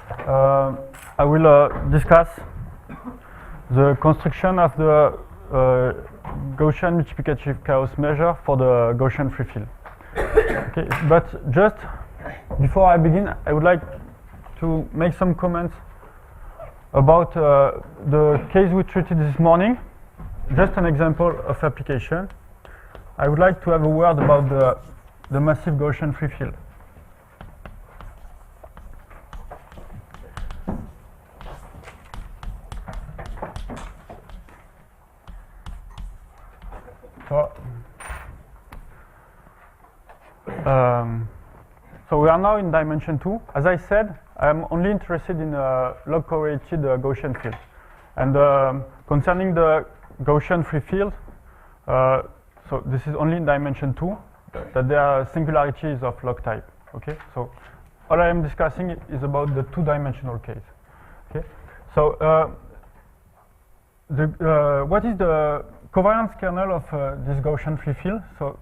I will discuss the construction of the Gaussian multiplicative chaos measure for the Gaussian free field. Okay, but just before I begin, I would like to make some comments about the case we treated this morning. Just an example of application. I would like to have a word about the massive Gaussian free field. So we are now in dimension 2. As I said, I am only interested in log correlated Gaussian field. And concerning the Gaussian free field, so this is only in dimension 2, that there are singularities of log type. Okay, so all I am discussing is about the two-dimensional case. Okay, so what is the covariance kernel of this Gaussian free field? So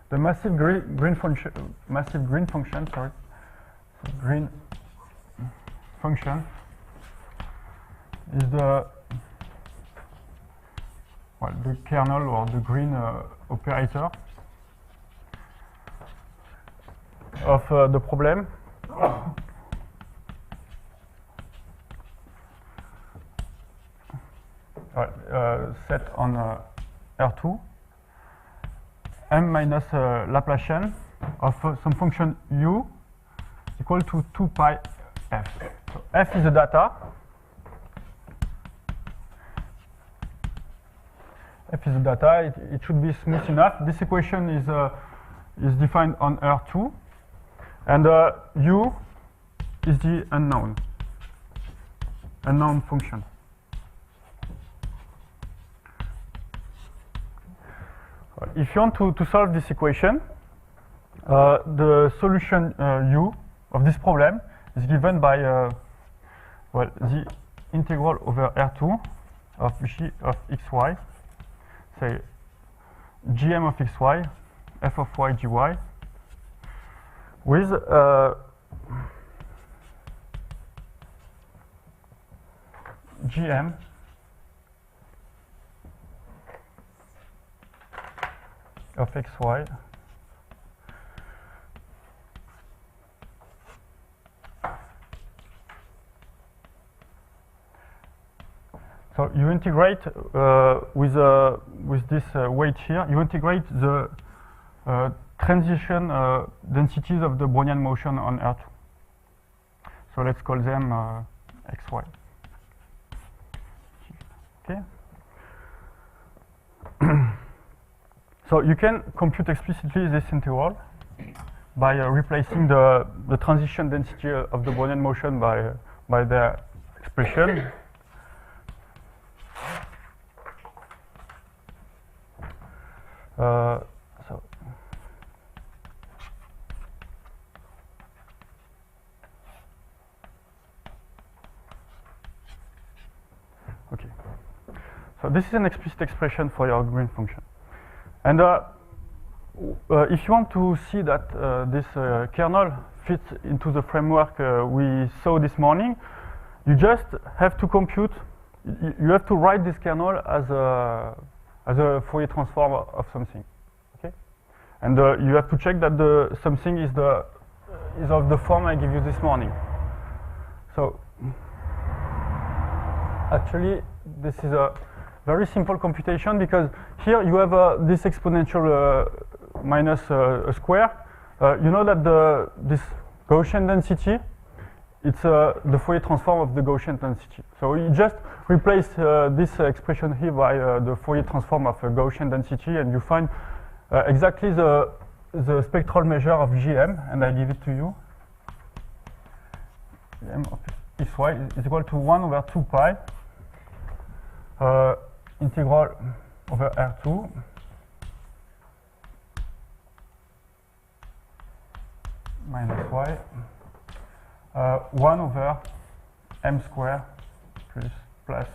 the massive green function, is the kernel or the green operator of the problem. Set on R2 m minus Laplacian of some function u equal to 2 pi f. So f is the data. F is the data. It should be smooth enough. This equation is defined on R2, and u is the unknown function. If you want to solve this equation, the solution u of this problem is given by the integral over R2 of g of xy, say gm of xy, f of y gy, with gm of xy so you integrate with this weight here, you integrate the transition densities of the Brownian motion on R2. So let's call them xy. Okay. So you can compute explicitly this integral by replacing the transition density of the Brownian motion by the expression. Okay. So this is an explicit expression for your green function. And if you want to see that this kernel fits into the framework we saw this morning, you just have to compute. You have to write this kernel as a Fourier transform of something. Okay, and you have to check that the something is of the form I give you this morning. So actually, this is a very simple computation, because here you have this exponential minus a square. You know that this Gaussian density, it's the Fourier transform of the Gaussian density. So you just replace this expression here by the Fourier transform of a Gaussian density, and you find exactly the spectral measure of Gm, and I give it to you. Gm of xy is equal to 1 over 2 pi integral over R2 minus y 1 over m square plus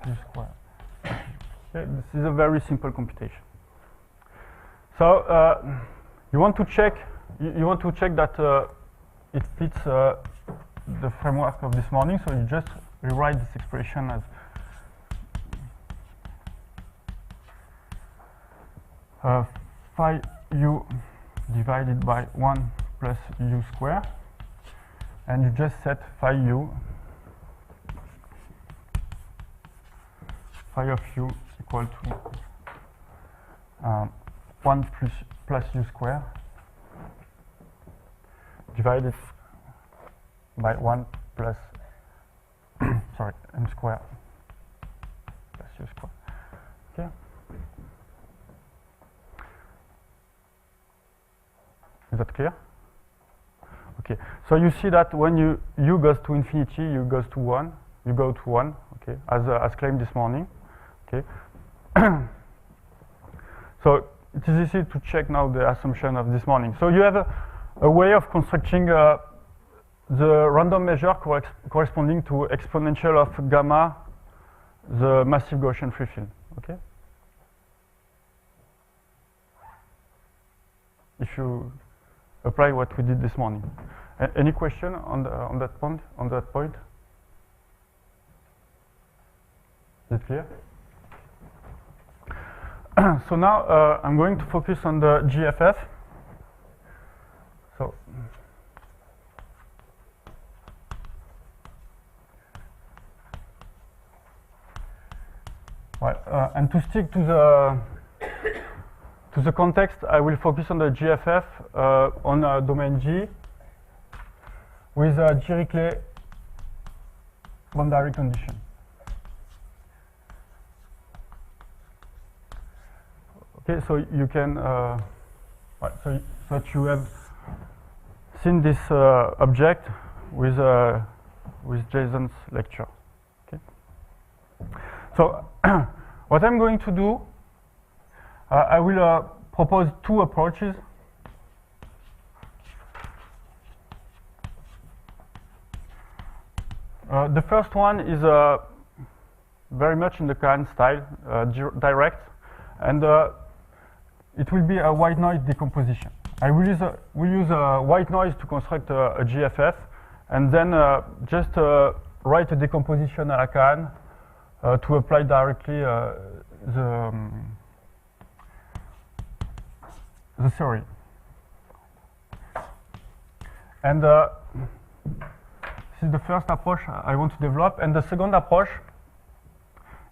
u square. Okay, this is a very simple computation. So you want to check that it fits the framework of this morning, so you just rewrite this expression as phi u divided by 1 plus u square, and you just set phi of u equal to 1 plus u square divided by 1 plus sorry, m square plus u square. Okay. Is that clear? Okay. So you see that when u goes to infinity, u goes to 1, you go to 1. Okay, as claimed this morning. Okay. So it is easy to check now the assumption of this morning. So you have a way of constructing the random measure corresponding to exponential of gamma, the massive Gaussian free field. Okay. If you apply what we did this morning. Any question on that point? Is it clear? So now I'm going to focus on the GFF. So well, and to stick to the context, I will focus on the GFF on domain G with a Dirichlet boundary condition. Okay, so you can, so that you have seen this object with Jason's lecture. Okay. So what I'm going to do, I will propose two approaches. The first one is very much in the Kahn style, direct, and it will be a white noise decomposition. I will use a white noise to construct a GFF, and then just write a decomposition à la Kahn to apply directly the theory. And this is the first approach I want to develop, and the second approach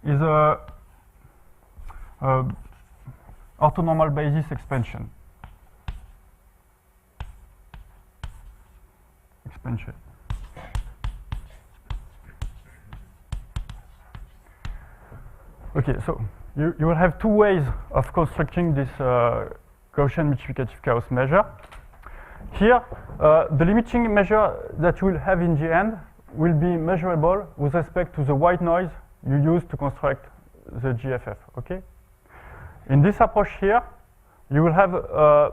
is a orthonormal basis expansion. Okay, so you will have two ways of constructing this Gaussian multiplicative chaos measure. Here, the limiting measure that you will have in the end will be measurable with respect to the white noise you use to construct the GFF. Okay. In this approach here, you will have a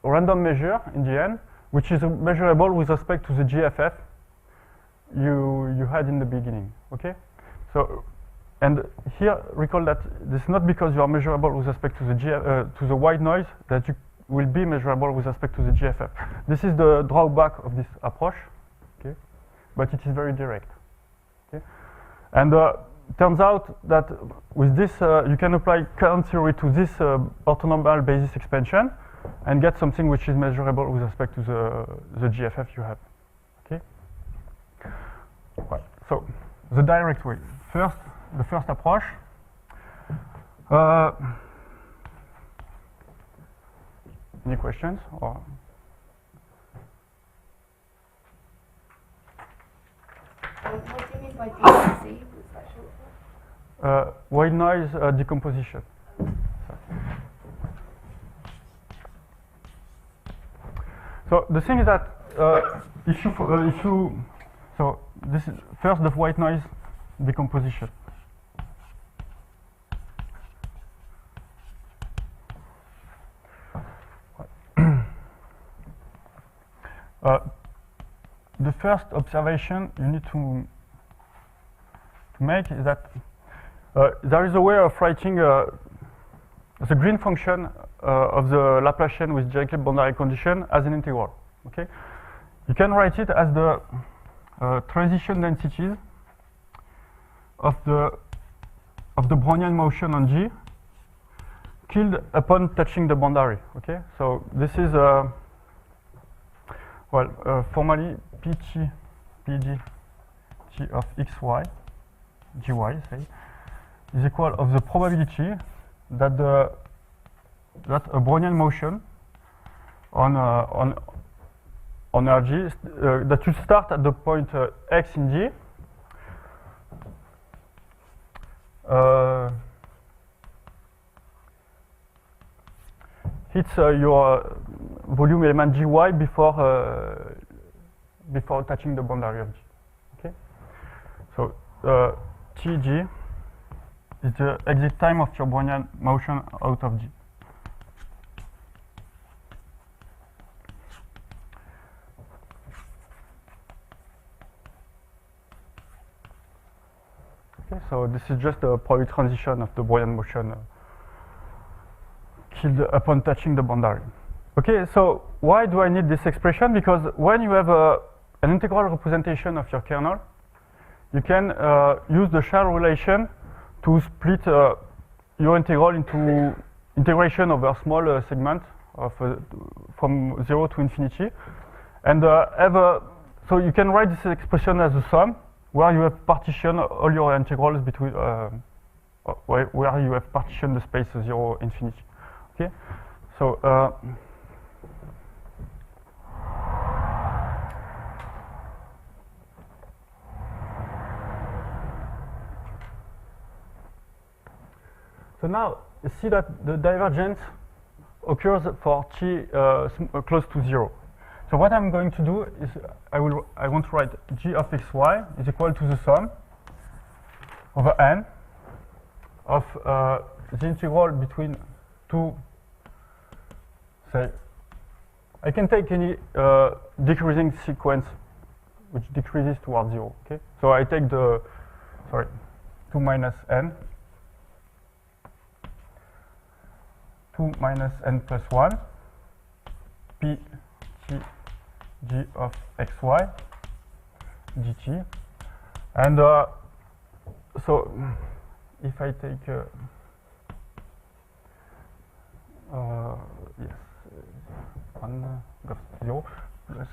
random measure in the end, which is measurable with respect to the GFF you had in the beginning. Okay. So, and here recall that this is not because you are measurable with respect to the white noise that you will be measurable with respect to the GFF. This is the drawback of this approach. Okay. But it is very direct. Okay. And turns out that with this, you can apply Kahn theory to this orthonormal basis expansion and get something which is measurable with respect to the GFF you have. Okay. Right. So the direct way. First, the first approach. Any questions? Or what do you mean by DCC? white noise decomposition. So the thing is that so this is first the white noise decomposition. The first observation you need to make is that there is a way of writing the green function of the Laplacian with Dirichlet boundary condition as an integral. Okay, you can write it as the transition densities of the Brownian motion on G killed upon touching the boundary. Okay, so this is formally PG G of xy, gy, say, is equal of the probability that a Brownian motion on G that should start at the point x in G hits your volume element gy before touching the boundary of G. Okay, so Tg is the exit time of your Brownian motion out of G. Okay, so this is just a Pauli transition of the Brownian motion killed upon touching the boundary. Okay, so why do I need this expression? Because when you have an integral representation of your kernel, you can use the shell relation to split your integral into integration over small segment of from 0 to infinity, and so you can write this expression as a sum where you have partitioned all your integrals between where you have partitioned the space 0 infinity. Okay, so so now you see that the divergence occurs for t close to 0. So what I'm going to do is I want to write g of xy is equal to the sum over n of the integral between two, say, I can take any decreasing sequence which decreases towards 0. Okay, so I take the 2 minus n 2 minus n plus 1 p t g of xy dt, and so if I take yes, 1 goes 0 plus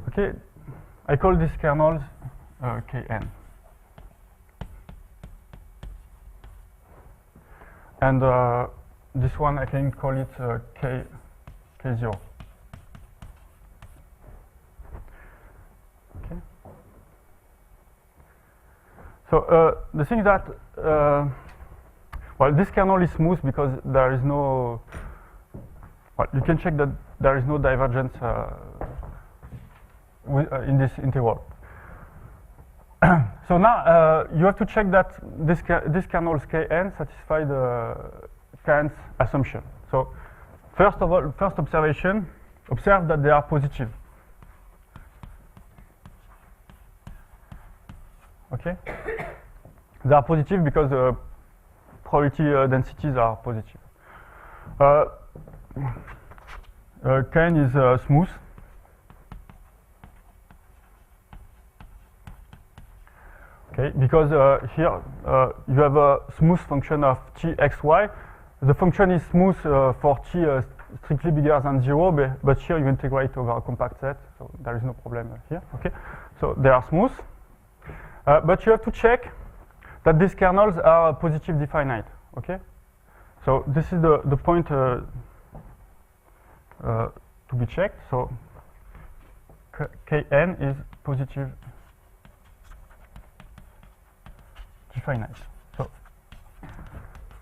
okay, I call these kernels Kn, and this one I can call it K0. Okay. So the thing that well, this kernel is smooth because there is no. Well, you can check that there is no divergence in this integral. So now you have to check that this kernels Kn satisfy the Kant's assumption. So first of all, first observation, observe that they are positive. Okay, they are positive because the probability densities are positive. Kn is smooth. Okay, because here you have a smooth function of txy. The function is smooth for t strictly bigger than 0, but here you integrate over a compact set, so there is no problem here. Okay, so they are smooth, but you have to check that these kernels are positive definite. Okay, so this is the point to be checked. So Kn is positive definite. So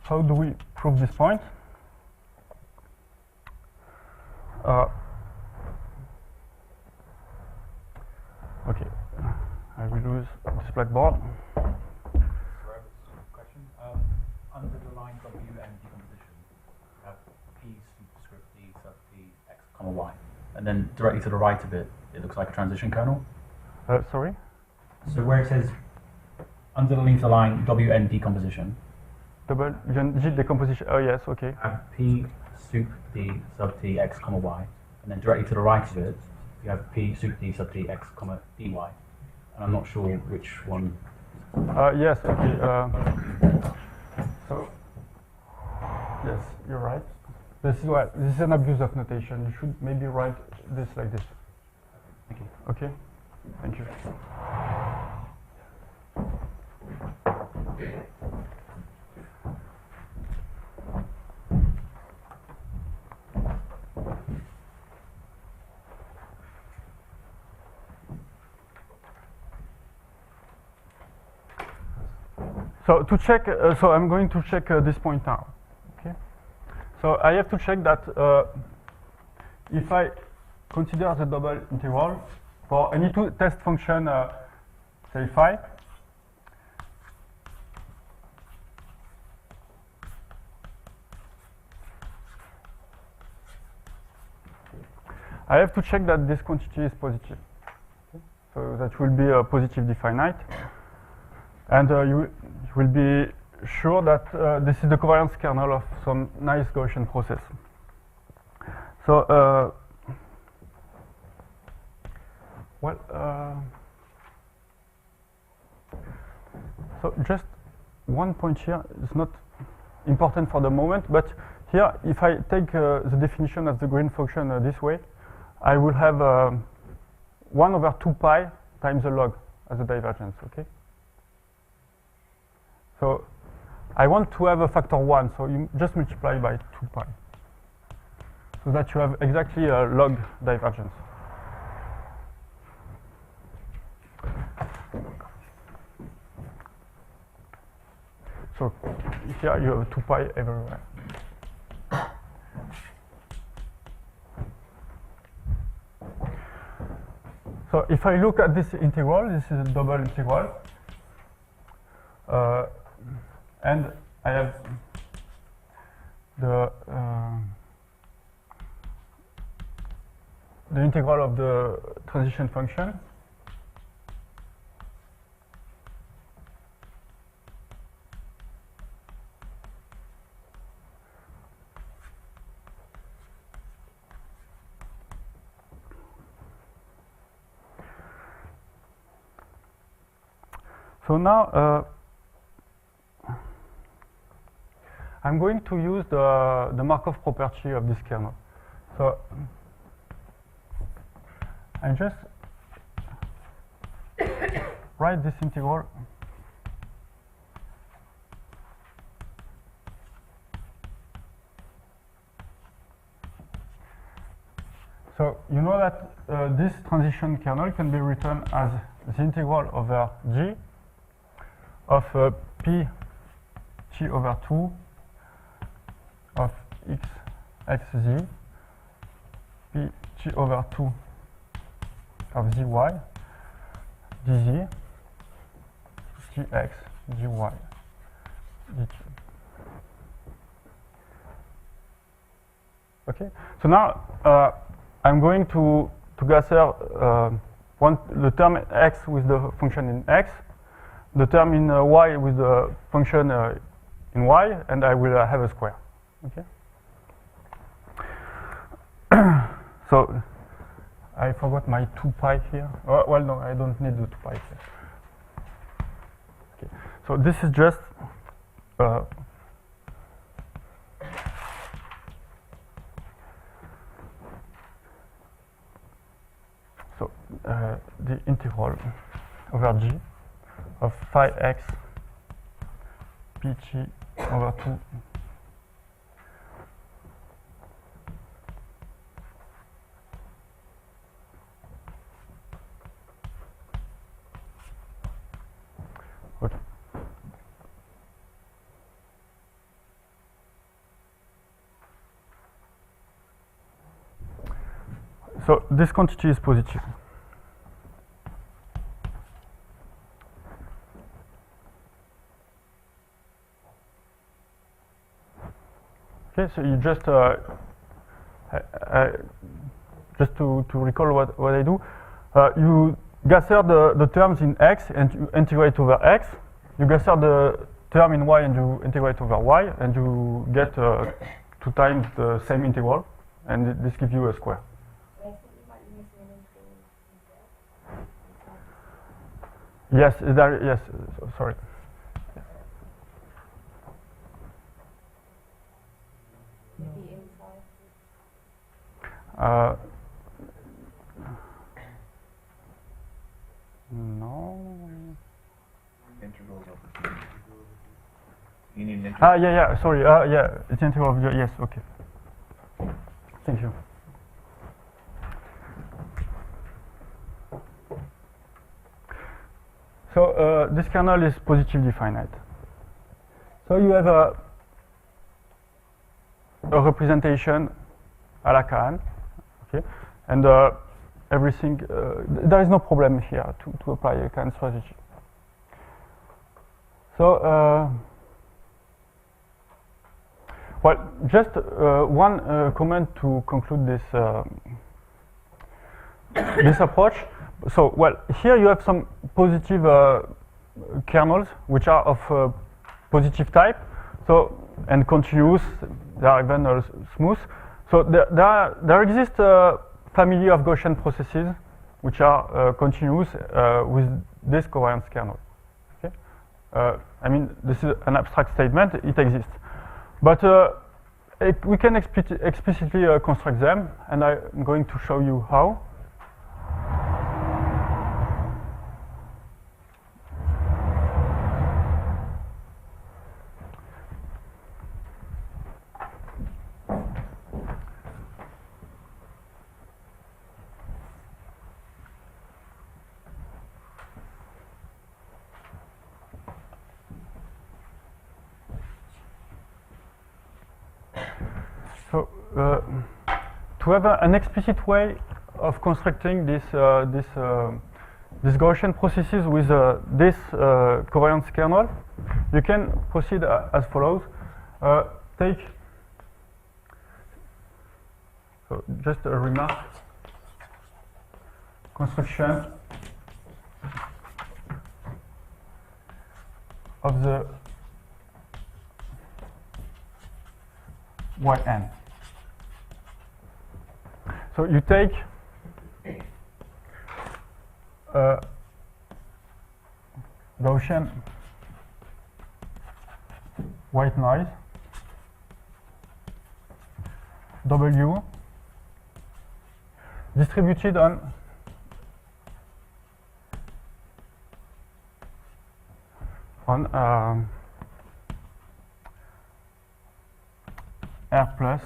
how do we prove this point? Okay, I will use this blackboard. Question. Under the line WM decomposition, you have P superscript D sub P x comma y, and then directly to the right of it, it looks like a transition kernel. Sorry? So where it says underneath the line WN decomposition, Double G decomposition. Oh yes, okay. have P sup D sub T x comma y, and then directly to the right of it, you have P sup D sub T x comma dy. And I'm not sure which one. Yes, okay. So yes, you're right. This is an abuse of notation. You should maybe write this like this. Thank you. Okay. Thank you. So to check, so I'm going to check this point now. Okay. So I have to check that if I consider the double integral for any two test function, say phi, I have to check that this quantity is positive. Okay. So that will be a positively finite. And you will be sure that this is the covariance kernel of some nice Gaussian process. So, so just one point here is not important for the moment, but here, if I take the definition of the green function this way, I will have 1 over 2 pi times the log as a divergence, okay? So I want to have a factor 1, so you just multiply by 2 pi. So that you have exactly a log divergence. So here you have 2 pi everywhere. So if I look at this integral, this is a double integral. And I have the integral of the transition function. So now I'm going to use the Markov property of this kernel. So I just write this integral so you know that this transition kernel can be written as the integral over g of p t over 2 of x z p t over 2 of zy dz dx dy dt. Okay, so now I'm going to gather the term x with the function in x, the term in y with the function in y, and I will have a square. Okay. So I forgot my 2 pi here. Well, no, I don't need the 2 pi here. Okay. So this is just the integral over g of phi x pt over 2 okay. So this quantity is positive. Okay, so you just to recall what I do, you gather the terms in x and you integrate over x, you Gaussian the term in y and you integrate over y, and you get 2 times the same integral, and this gives you a square. I think you might be missing an integral. Yes, there, yes, sorry. Maybe inside. No. Integrals of the same. You need an integral. Ah, yeah, sorry. Yeah, it's integral of yes. Okay. Thank you. So this kernel is positively finite. So you have a representation a la Kahn, okay, and everything. There is no problem here to apply a Kahn strategy. So. Well, just one comment to conclude this this approach. So, well, here you have some positive kernels which are of positive type, so and continuous. They are even smooth. So there exists a family of Gaussian processes which are continuous with this covariance kernel. Okay, I mean this is an abstract statement. It exists. But we can explicitly construct them, and I'm going to show you how. So, to have an explicit way of constructing this Gaussian processes with this covariance kernel, you can proceed as follows. Take, so just a remark, construction of the Yn. So you take Gaussian white noise W distributed on R plus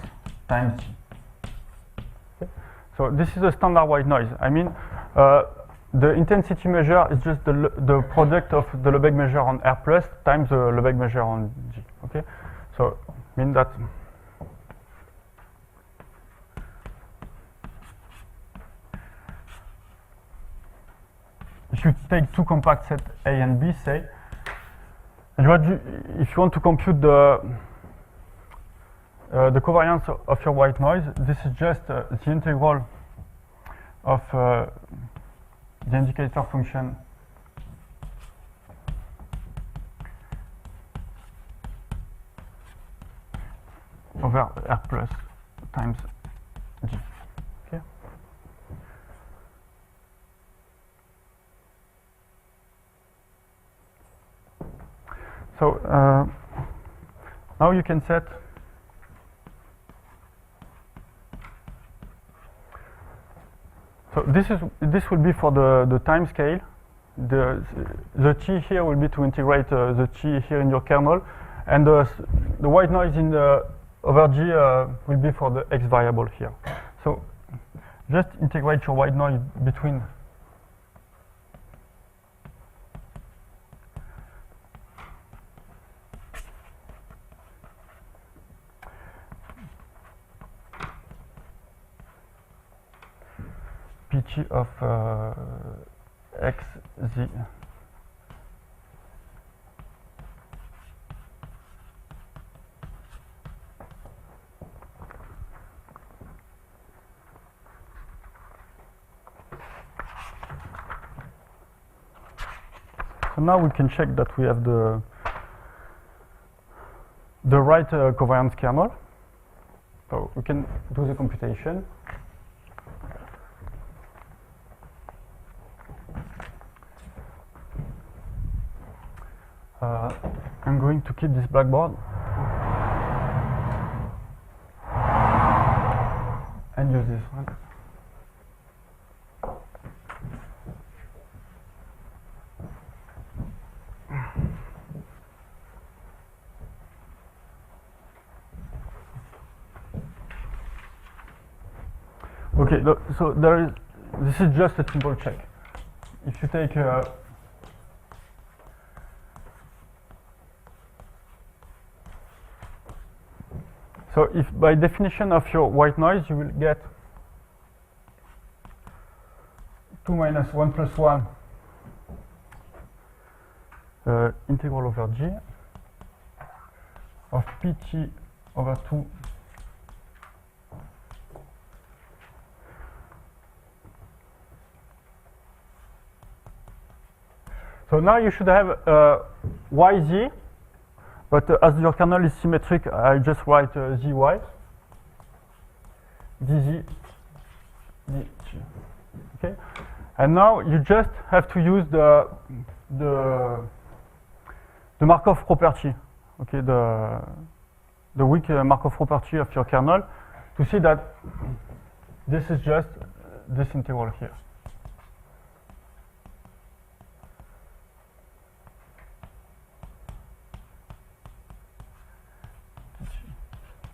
times G. Okay. So this is a standard white noise. I mean, the intensity measure is just the product of the Lebesgue measure on R plus times the Lebesgue measure on G. Okay. So mean that if you take two compact sets A and B, say, and if you want to compute the covariance of your white noise, this is just the integral of the indicator function over R plus times G. Okay. So now you can set so this will be for the time scale. The t here will be to integrate the t here in your kernel, and the white noise in the over G will be for the x variable here. So just integrate your white noise between Pt of x z So now we can check that we have the right covariance kernel. So we can do the computation. I'm going to keep this blackboard and use this one. Okay, look, so this is just a simple check. If you take so if by definition of your white noise you will get 2 minus 1 plus 1 integral over g of pt over 2 So now you should have yz, but as your kernel is symmetric, I just write zy, dz, dg. Okay, and now you just have to use the Markov property. Okay, the weak Markov property of your kernel to see that this is just this integral here.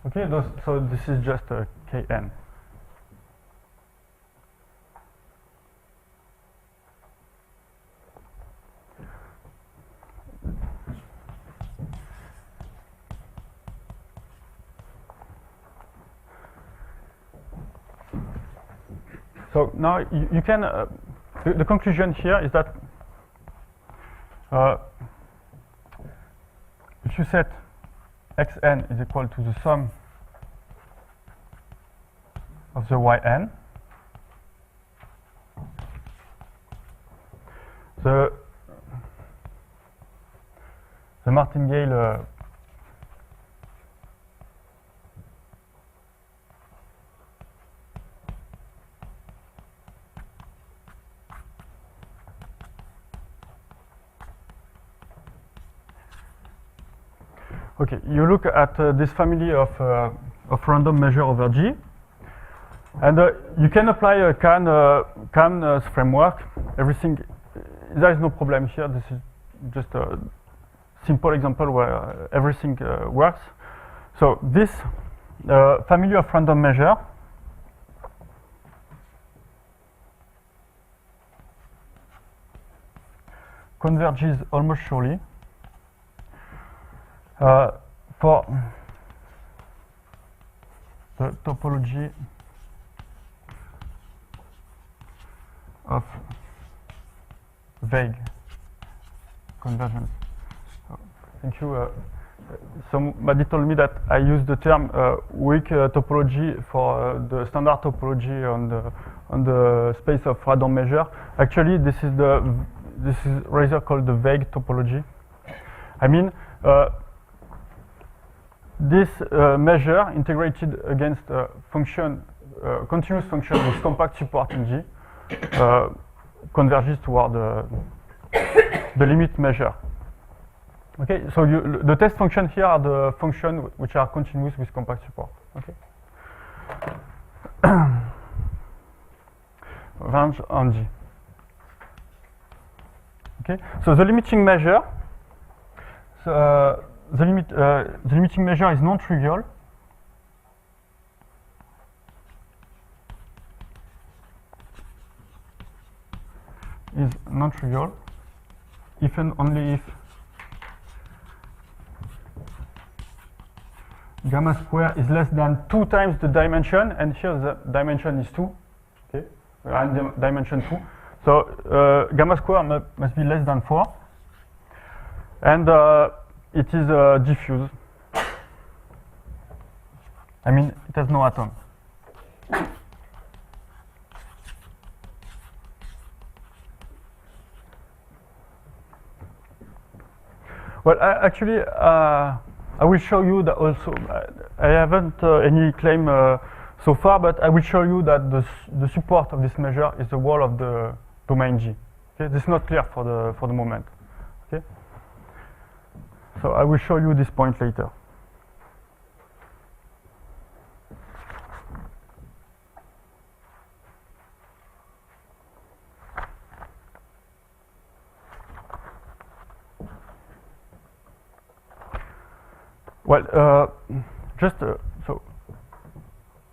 Okay, so this is just a kn. So now you can, the conclusion here is that if you set xn is equal to the sum of the yn, the martingale okay, you look at this family of random measure over G, and you can apply a Kahn framework. Everything, there is no problem here. This is just a simple example where everything works. So this family of random measure converges almost surely for the topology of vague convergence. Thank you. Somebody told me that I use the term weak topology for the standard topology on the space of random measure. Actually, this is rather called the vague topology. I mean, this measure integrated against a function, continuous function with compact support in G, converges toward the limit measure. Okay, so the test function here are the functions which are continuous with compact support. Okay. Range on G. Okay, so the limiting measure. So, the limiting measure is non-trivial. Is non-trivial if and only if gamma square is less than 2 times the dimension, and here the dimension is 2. Okay, and dimension 2. So gamma square must be less than 4, and it is diffuse. I mean, it has no atom. Well, actually, I will show you that also. I haven't any claim so far, but I will show you that the support of this measure is the wall of the domain G. Okay, this is not clear for the moment. Okay, so I will show you this point later. Well, just so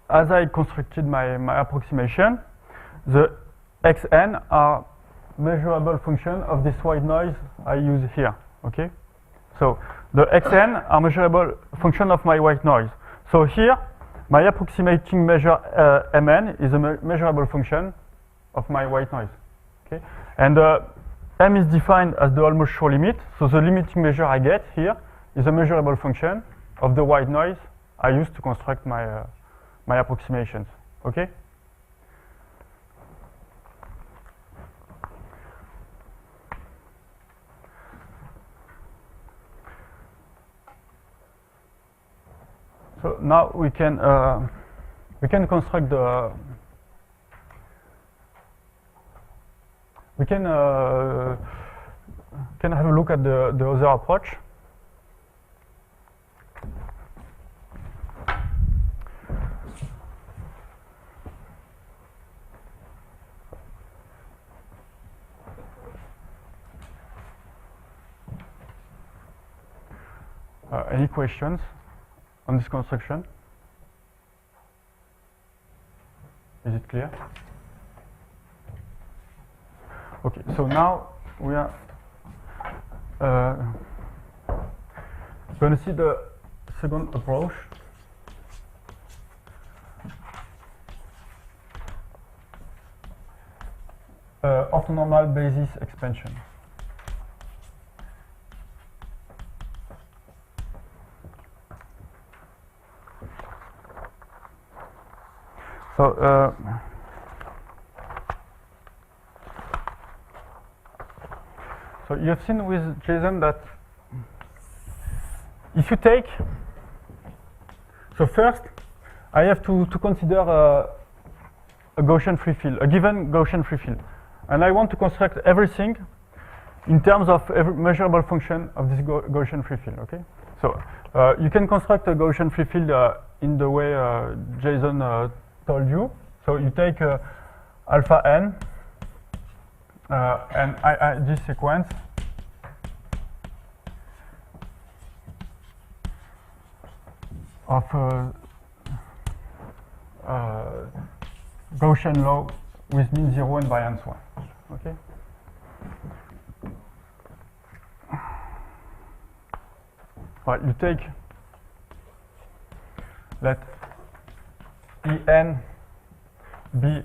as I constructed my approximation, the xn are measurable function of this white noise I use here. Okay, so the xn are measurable function of my white noise. So here, my approximating measure mn is a measurable function of my white noise. Okay, and m is defined as the almost sure limit. So the limiting measure I get here is a measurable function of the white noise I use to construct my my approximations. Okay. So now we can construct the we can have a look at the other approach. Any questions on this construction? Is it clear? Okay, so now we are going to see the second approach. Orthonormal basis expansion. So you've seen with Jason that if you take, so first I have to consider a Gaussian free field, a given Gaussian free field, and I want to construct everything in terms of every measurable function of this Gaussian free field. Okay, so you can construct a Gaussian free field in the way Jason told you. So you take alpha n and this sequence of Gaussian law with mean 0 and variance 1. Okay. Well, you take, let En be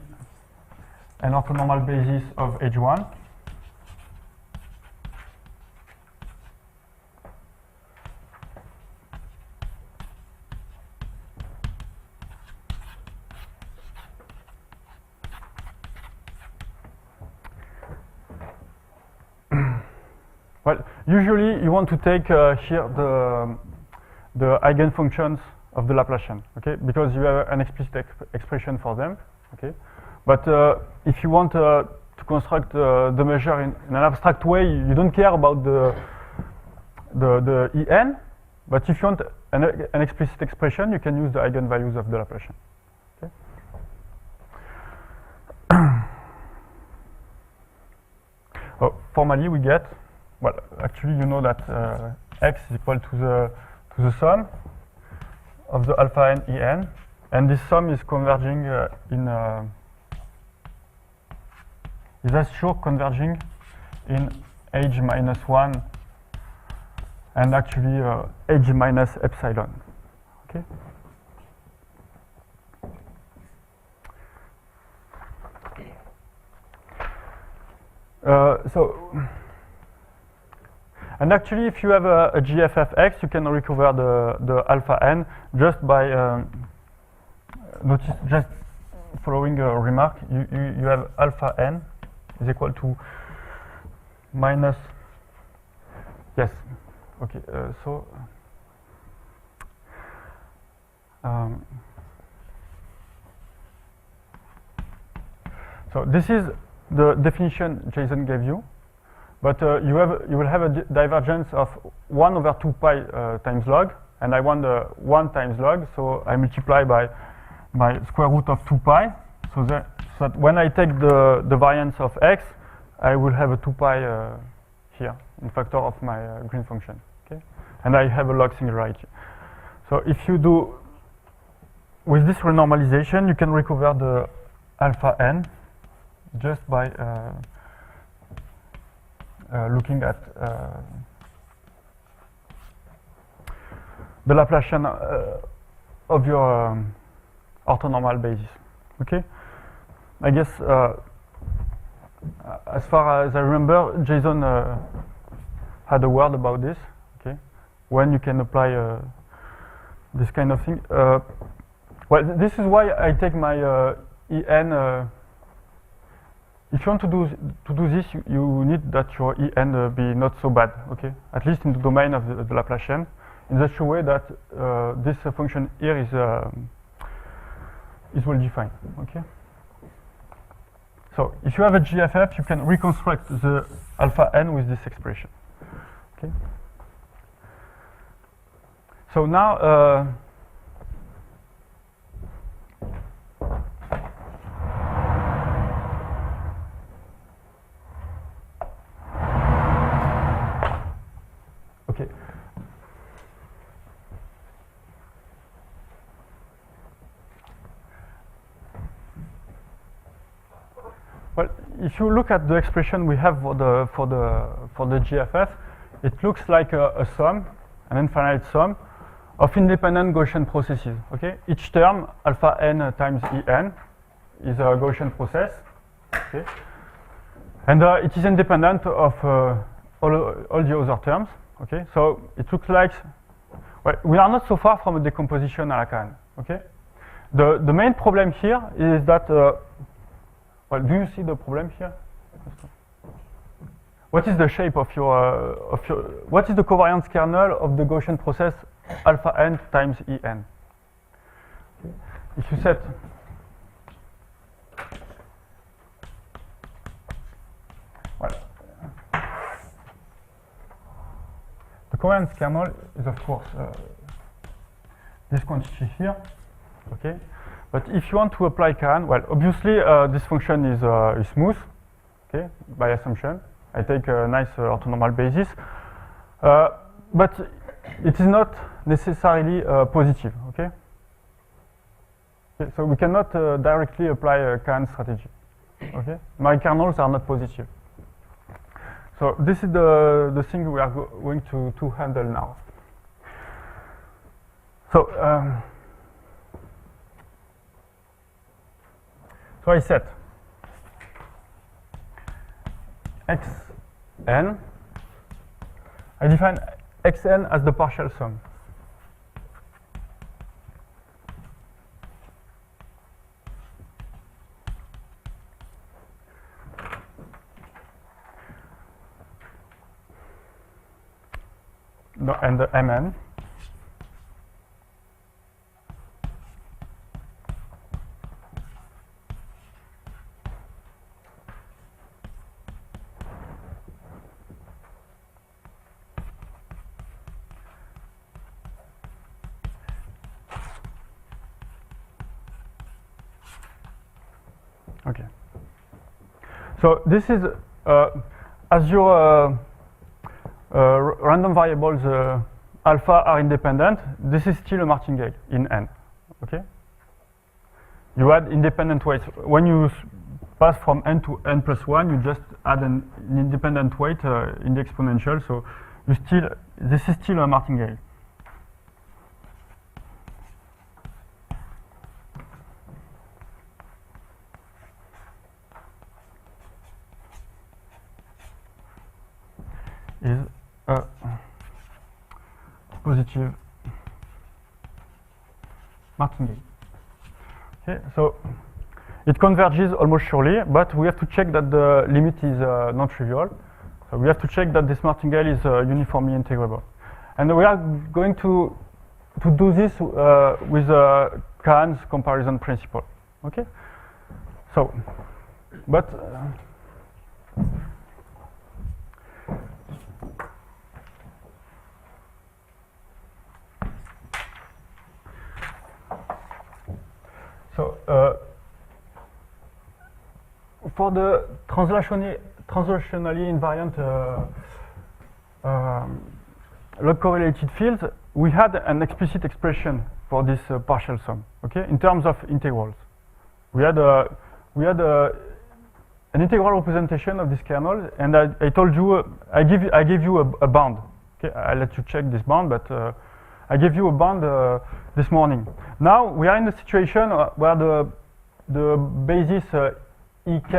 an orthonormal basis of H1. Well, usually you want to take here the eigenfunctions of the Laplacian, okay, because you have an explicit expression for them, okay. But if you want to construct the measure in an abstract way, you don't care about the En. But if you want an explicit expression, you can use the eigenvalues of the Laplacian. Okay. Formally, we get, well, actually, you know that x is equal to the sum of the alpha n En, and this sum is converging is as sure converging in h minus 1 and actually h minus epsilon. Okay. And actually, if you have a GFFX, you can recover the alpha n just by just following a remark. You have alpha n is equal to minus, yes, Okay, so this is the definition Jason gave you, but you will have a divergence of 1 over 2 pi times log, and I want 1 times log, so I multiply by square root of 2 pi, so that when I take the variance of x, I will have a 2 pi here in factor of my green function, okay? And I have a log singularity. So if you do, with this renormalization, you can recover the alpha n just by looking at the Laplacian of your orthonormal basis, okay? I guess as far as I remember, Jason had a word about this, okay? When you can apply this kind of thing. Well, this is why I take my En. If you want to do this, you need that your En be not so bad, okay? At least in the domain of the Laplacian, in such a way that this function here is well defined, okay? So if you have a GFF, you can reconstruct the alpha n with this expression, okay? So now, okay. Well, if you look at the expression we have for the GFF, it looks like a sum, an infinite sum of independent Gaussian processes. Okay, each term alpha n times En is a Gaussian process. Okay, and it is independent of all the other terms. Okay, so it looks like, well, we are not so far from a decomposition à la Kahn. Okay, the main problem here is that. Well, do you see the problem here? What is the shape of your what is the covariance kernel of the Gaussian process alpha n times En? Okay. If you set well, the covariance kernel is of course this quantity here, okay? But if you want to apply Kahn, well, obviously this function is smooth, okay, by assumption. I take a nice orthonormal basis, but it is not necessarily positive, okay? Okay, so we cannot directly apply a Kahn strategy, okay? My kernels are not positive. So this is the thing we are going to handle now. So. So I set xn, I define xn as the partial sum. No, and the mn. Okay. So this is as your random variables alpha are independent. This is still a martingale in N. Okay. You add independent weights when you pass from N to N plus 1. You just add an independent weight in the exponential. So you still this is still a martingale. Is a positive martingale. Okay, so it converges almost surely, but we have to check that the limit is non-trivial. So we have to check that this martingale is uniformly integrable. And we are going to do this with Kahn's comparison principle. Okay? So, but for the translationally invariant log correlated fields, we had an explicit expression for this partial sum. Okay, in terms of integrals, we had an integral representation of this kernel, and I told you I gave you a bound. Okay, I'll let you check this bound, but I gave you a bound this morning. Now we are in a situation where the basis ek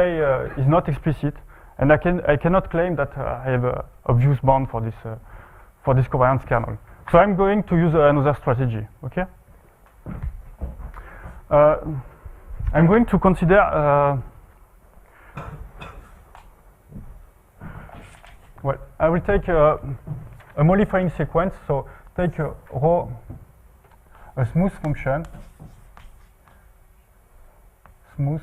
is not explicit, and I cannot claim that I have an obvious bound for this covariance kernel. So I'm going to use another strategy. Okay. I'm going to consider well, I will take a modifying sequence. So take rho, a smooth function, smooth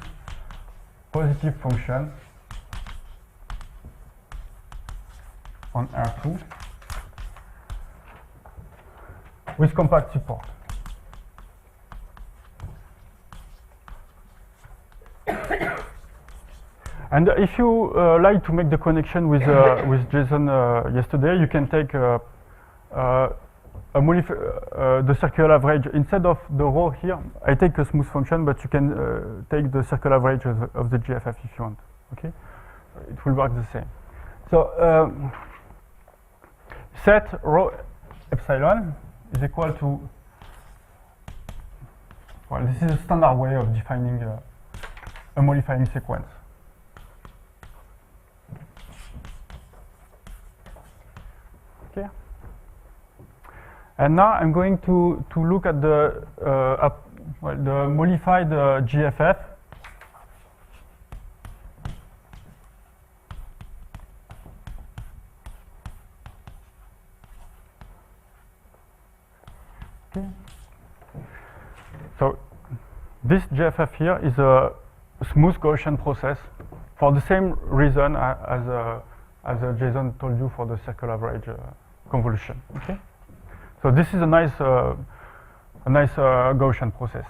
positive function on R2 with compact support. And if you like to make the connection with Jason yesterday, you can take the circular average instead of the rho here. I take a smooth function, but you can take the circular average of the GFF if you want. Okay, it will work the same. So set rho epsilon is equal to, well, this is a standard way of defining a modifying sequence. Okay. And now I'm going to look at the the modified GFF. Okay. So this GFF here is a smooth Gaussian process for the same reason as Jason told you for the circle average convolution. Okay. So this is a nice Gaussian process.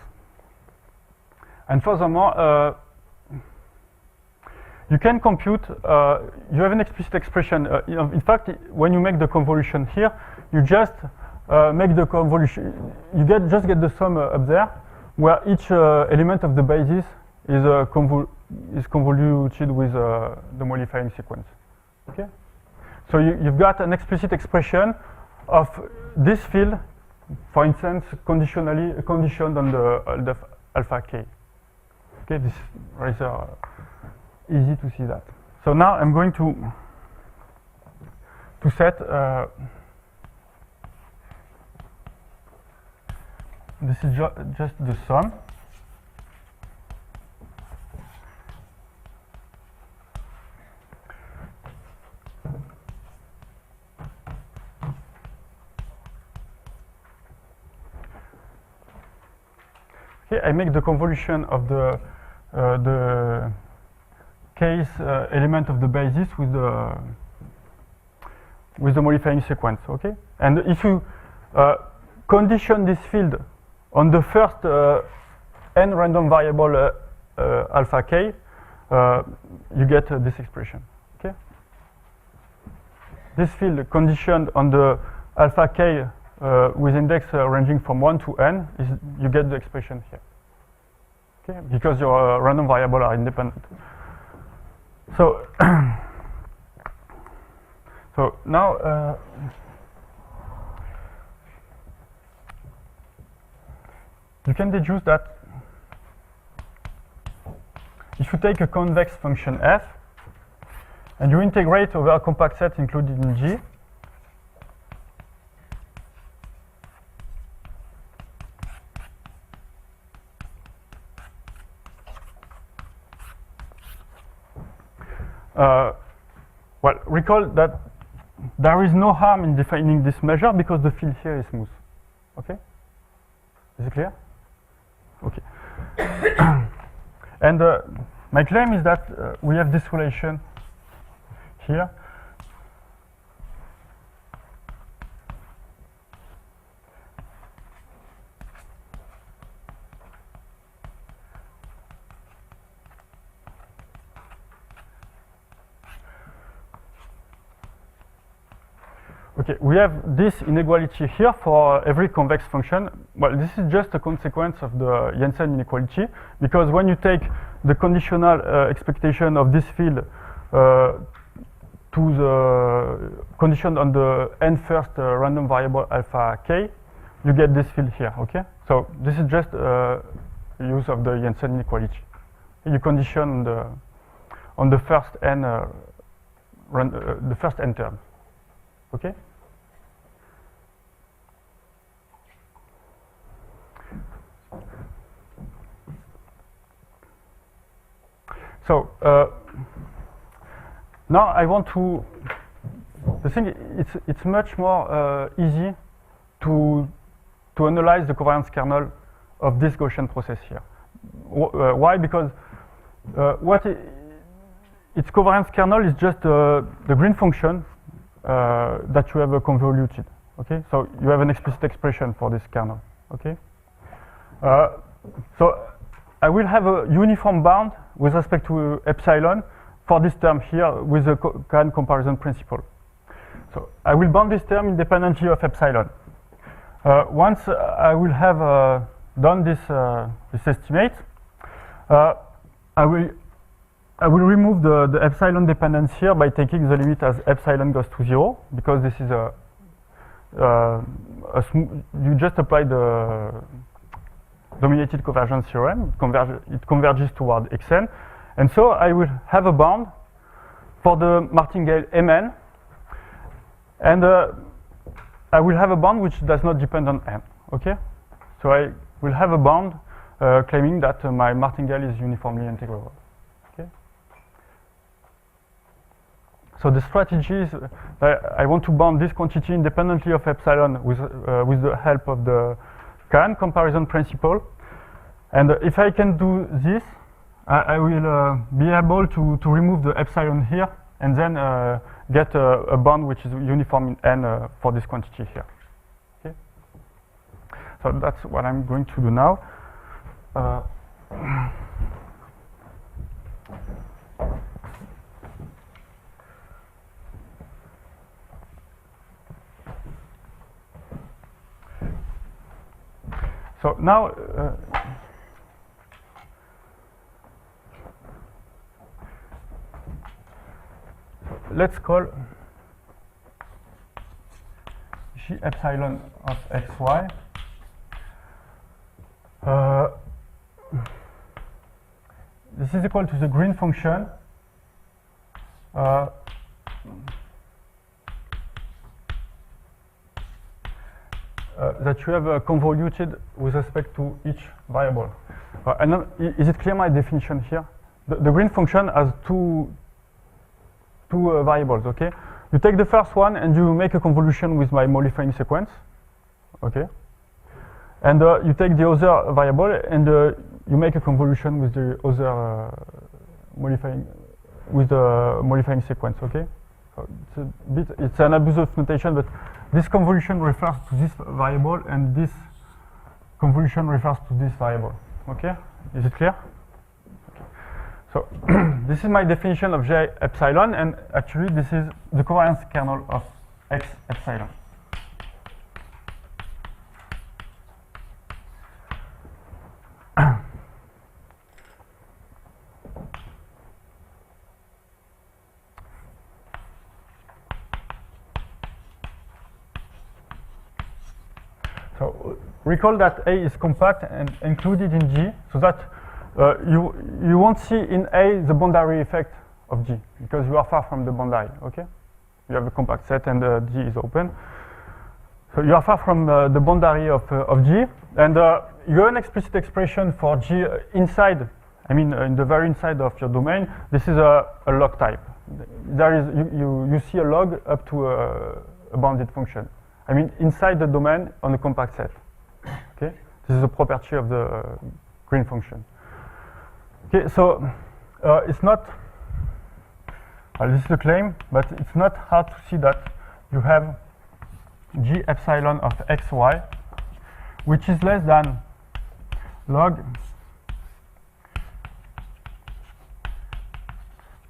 And furthermore, you can compute. You have an explicit expression. In fact, when you make the convolution here, you just make the convolution. You just get the sum up there, where each element of the basis is convoluted with the modifying sequence. Okay. So you've got an explicit expression of this field, for instance, conditioned on the alpha k. Okay, this is rather easy to see that. So now I'm going to set this is just the sum. I make the convolution of the case element of the basis with the modifying sequence. Okay, and if you condition this field on the first n random variable alpha k, you get this expression. Okay, this field conditioned on the alpha k with index ranging from 1 to n, you get the expression here. Okay, because your random variables are independent. So, so now you can deduce that if you take a convex function f and you integrate over a compact set included in G, well, recall that there is no harm in defining this measure because the field here is smooth. Okay? Is it clear? Okay. And my claim is that we have this relation here. Okay, we have this inequality here for every convex function. Well, this is just a consequence of the Jensen inequality, because when you take the conditional expectation of this field to the condition on the n first random variable alpha k, you get this field here, okay? So this is just use of the Jensen inequality. You condition on the first n, the first n term. Okay. So now I want to. The thing it's much more easy to analyze the covariance kernel of this Gaussian process here. Why? Because its covariance kernel is just the green function that you have convoluted. Okay, so you have an explicit expression for this kernel. Okay, so I will have a uniform bound with respect to epsilon for this term here with the Cohen comparison principle. So I will bound this term independently of epsilon. Once I will have done this estimate, I will remove the epsilon dependence here by taking the limit as epsilon goes to 0, because this is you just apply the dominated convergence theorem. It converges toward xn, and so I will have a bound for the martingale mn, and I will have a bound which does not depend on n. Okay, so I will have a bound claiming that my martingale is uniformly integrable. So the strategy is I want to bound this quantity independently of epsilon with the help of the Cohen comparison principle. And if I can do this, I will be able to remove the epsilon here and then get a bound which is uniform in n for this quantity here. Okay. So that's what I'm going to do now. So now, let's call G epsilon of xy this is equal to the green function that you have convoluted with respect to each variable. And then, is it clear my definition here? The green function has two variables, okay? You take the first one and you make a convolution with my modifying sequence, okay? And you take the other variable and you make a convolution with the other modifying sequence, okay? So it's an abuse of notation, but this convolution refers to this variable and this convolution refers to this variable. Okay? Is it clear? Okay. So this is my definition of J epsilon, and actually this is the covariance kernel of X epsilon. So recall that A is compact and included in G, so that you won't see in A the boundary effect of G, because you are far from the boundary, okay? You have a compact set and G is open. So you are far from the boundary of G, and you have an explicit expression for G inside, I mean in the very inside of your domain. This is a log type. there is you see a log up to a bounded function. I mean inside the domain on a compact set. Okay, this is a property of the green function. Okay, so it's not. This is a claim, but it's not hard to see that you have g epsilon of xy, which is less than log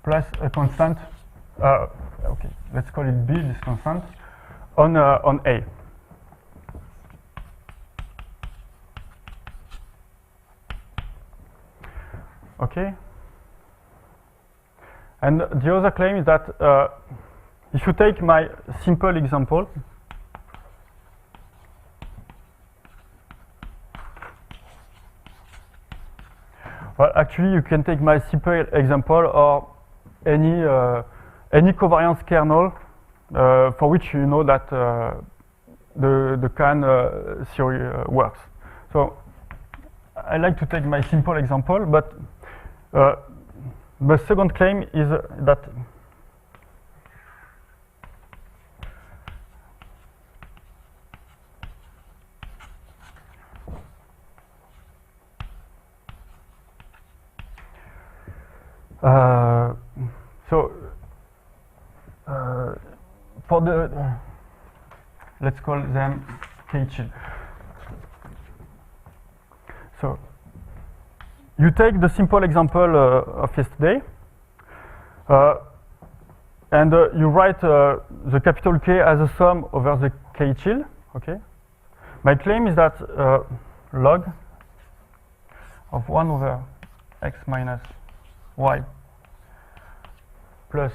plus a constant. Okay, let's call it b, this constant, on A. Okay. And the other claim is that if you take my simple example, well, actually, you can take my simple example or any covariance kernel for which you know that the Kahn theory works. So I like to take my simple example, but the second claim is that for the let's call them K-chill. So you take the simple example of yesterday, and you write the capital K as a sum over the K-chill. Okay. My claim is that log of 1 over x minus y plus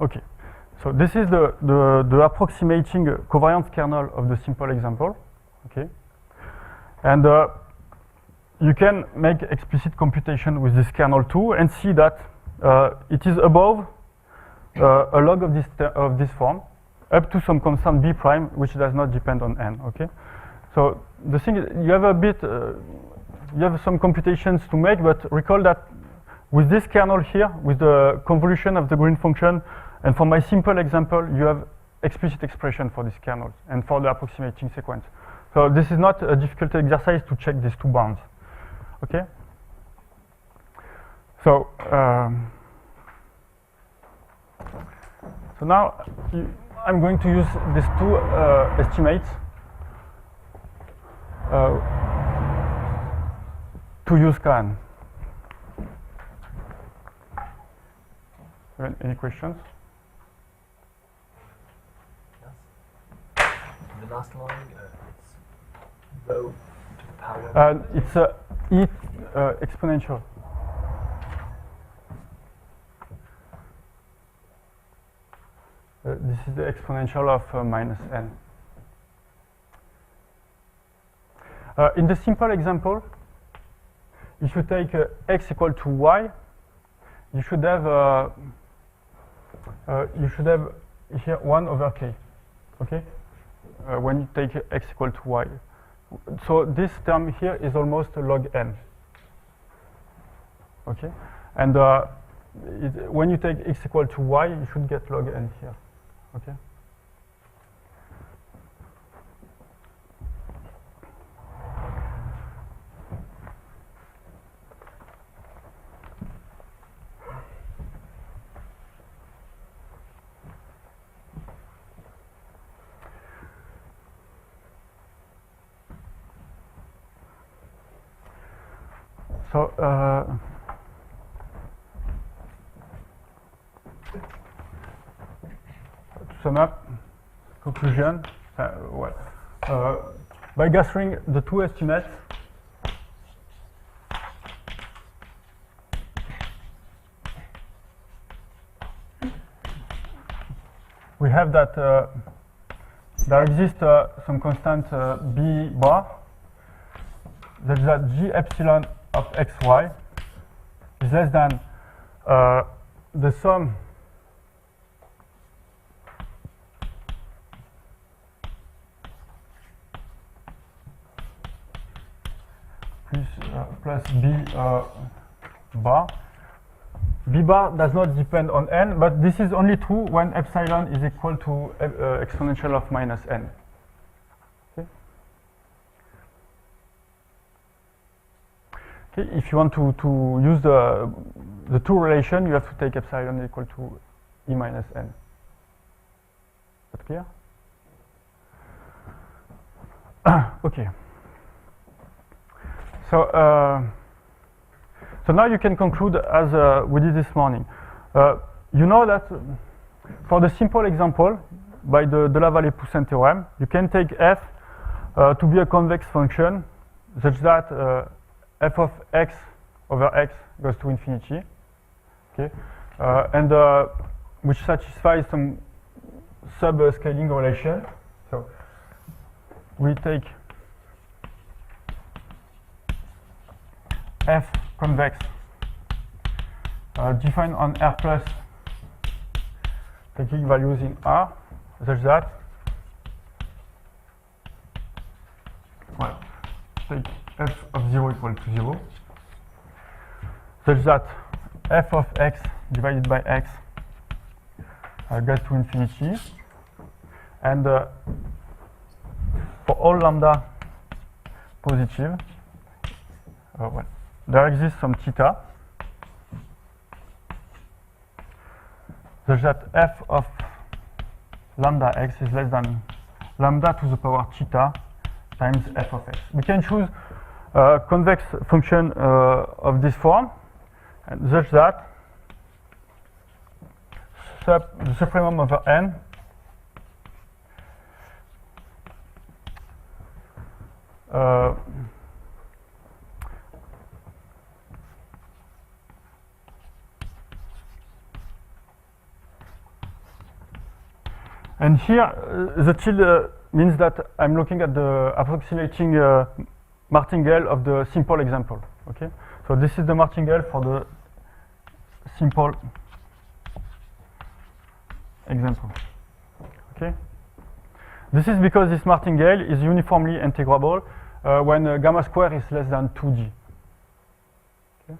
okay, so this is the approximating covariance kernel of the simple example. Okay, and you can make explicit computation with this kernel too, and see that it is above a log of this form up to some constant b prime, which does not depend on n. Okay, so the thing is, you have a bit, you have some computations to make, but recall that with this kernel here, with the convolution of the green function, and for my simple example, you have explicit expression for this kernel and for the approximating sequence. So this is not a difficult exercise to check these two bounds. Okay. So so now I'm going to use these two estimates to use Kahn. Any questions? Yes. The last line, it's rho to the power. It's e exponential. This is the exponential of minus n. In the simple example, if you take x equal to y, you should have here 1 over k. Okay, when you take x equal to y. So this term here is almost log n. Okay, and when you take x equal to y, you should get log n here. Okay. So to sum up, conclusion, by gathering the two estimates, we have that there exists some constant b bar, such that g epsilon of xy is less than the sum plus b bar. B bar does not depend on n, but this is only true when epsilon is equal to exponential of minus n. Okay. Okay, if you want to use the two relation, you have to take epsilon equal to e minus n. Is that clear? Okay. So now you can conclude as we did this morning. You know that for the simple example, by the De Laval-Poussin theorem, you can take f to be a convex function such that f of x over x goes to infinity, okay, and which satisfies some sub-scaling relation. So we take f convex defined on R plus, taking values in R, such that, well, take f of 0 equal to 0, such that f of x divided by x goes to infinity, and for all lambda positive, well, there exists some theta, such that f of lambda x is less than lambda to the power theta times f of x. We can choose a convex function of this form, and such that the supremum over n and here the tilde means that I'm looking at the approximating martingale of the simple example. Okay, so this is the martingale for the simple example. Okay, this is because this martingale is uniformly integrable when gamma square is less than 2g. Okay.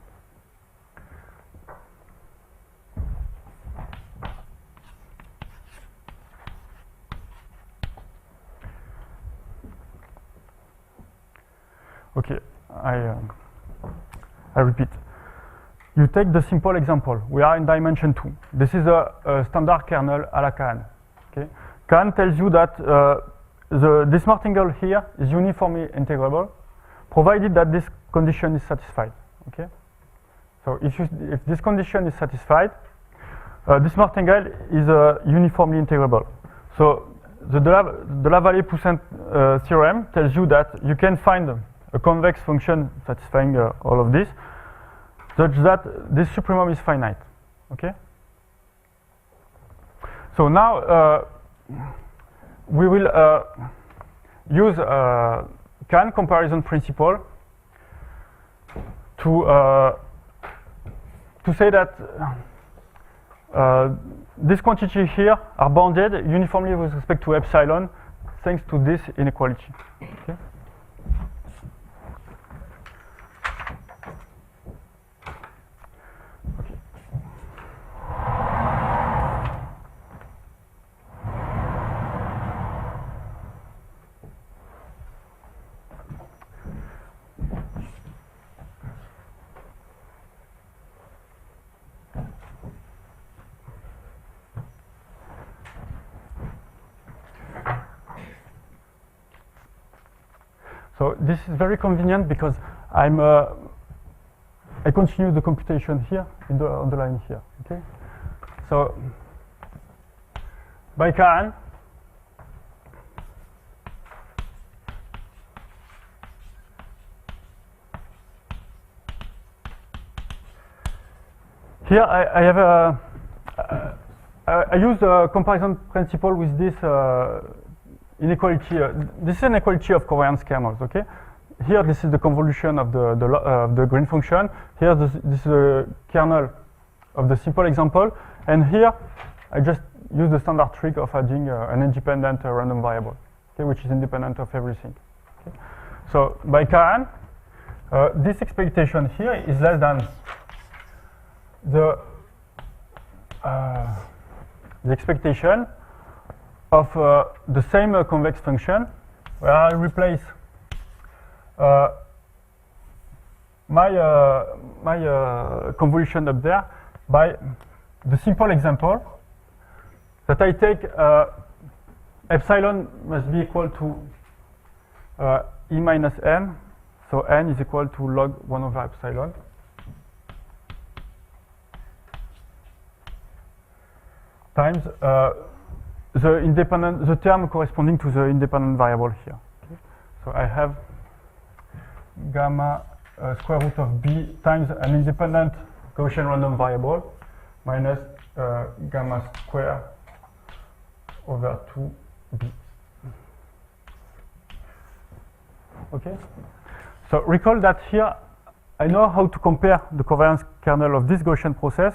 Okay, I repeat. You take the simple example. We are in dimension 2. This is a standard kernel à la Kahn. Okay? Kahn tells you that this martingale here is uniformly integrable, provided that this condition is satisfied. Okay? So if this condition is satisfied, this martingale is uniformly integrable. So the De Laval-Poussin theorem tells you that you can find a convex function satisfying all of this, such that this supremum is finite. Okay. So now we will use Kahn comparison principle to say that these quantities here are bounded uniformly with respect to epsilon, thanks to this inequality. Okay. So this is very convenient because I continue the computation here on the line here. Okay. So by Kahn, here I have I use the comparison principle with this inequality. This is an inequality of covariance kernels. Okay. Here, this is the convolution of the green function. Here, this is the kernel of the simple example, and here, I just use the standard trick of adding an independent random variable, okay, which is independent of everything. Okay. So by Karen, this expectation here is less than the expectation of the same convex function, where I replace my convolution up there by the simple example that I take epsilon must be equal to e minus n, so n is equal to log 1 over epsilon times the term corresponding to the independent variable here. Okay. So I have gamma square root of b times an independent Gaussian random variable minus gamma square over 2b. Okay. So recall that here I know how to compare the covariance kernel of this Gaussian process.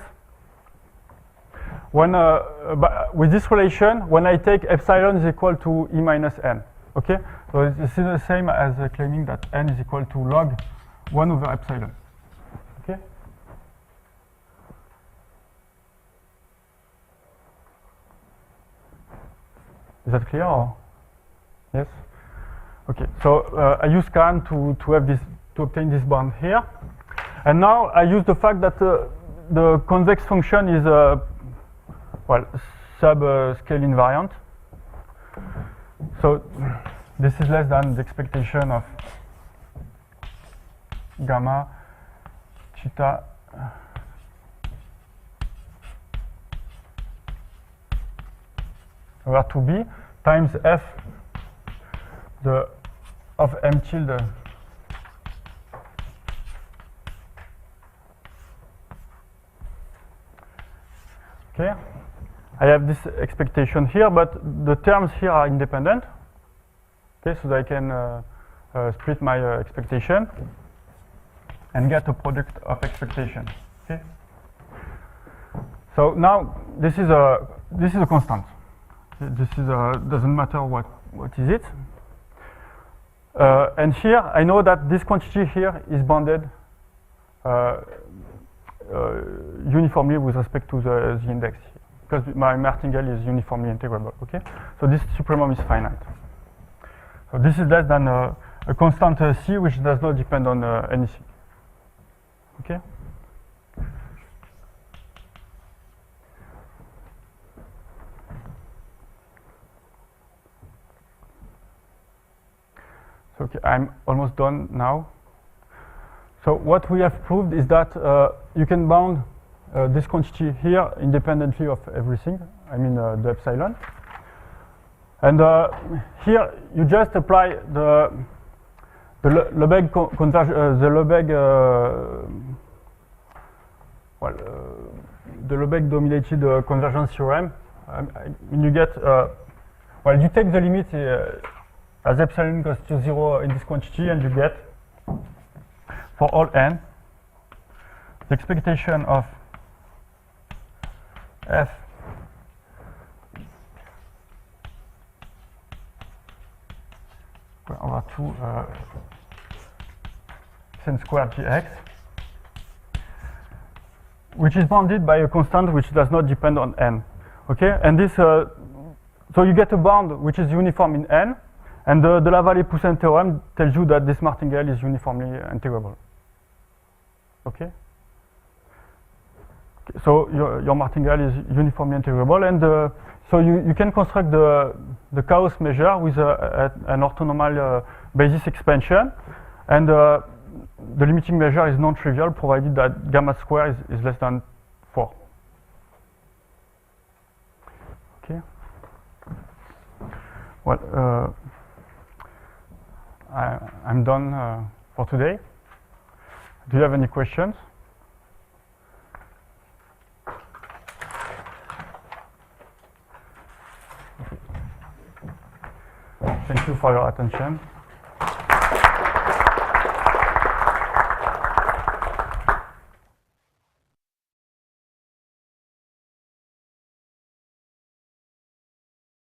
When with this relation, when I take epsilon is equal to e minus n. Okay. So this is the same as claiming that n is equal to log 1 over epsilon. Okay. Is that clear? Or? Yes. Okay. So I use Karen to have this to obtain this bound here, and now I use the fact that the convex function is well sub-scale invariant. So this is less than the expectation of gamma theta over 2b times f of m tilde okay. I have this expectation here, but the terms here are independent. Okay, so that I can split my expectation and get a product of expectation. Okay. So now this is a constant. This is doesn't matter what is it. And here I know that this quantity here is bounded uniformly with respect to the index here, because my martingale is uniformly integrable. Okay, so this supremum is finite. So this is less than a constant c, which does not depend on anything. Okay. So okay, I'm almost done now. So what we have proved is that you can bound this quantity here independently of everything. I mean the epsilon. And here you just apply the Lebesgue the Lebesgue dominated convergence theorem. And you get well, you take the limit as epsilon goes to 0 in this quantity, and you get for all n the expectation of f over 2 sin squared gx, which is bounded by a constant which does not depend on n. Okay, and this so you get a bound which is uniform in n, and the Laval-Poussin theorem tells you that this martingale is uniformly integrable. Okay. So your martingale is uniformly integrable, and so you can construct the chaos measure with an orthonormal basis expansion, and the limiting measure is non-trivial provided that gamma square is less than 4. Okay. Well, I'm done for today. Do you have any questions? you for your attention.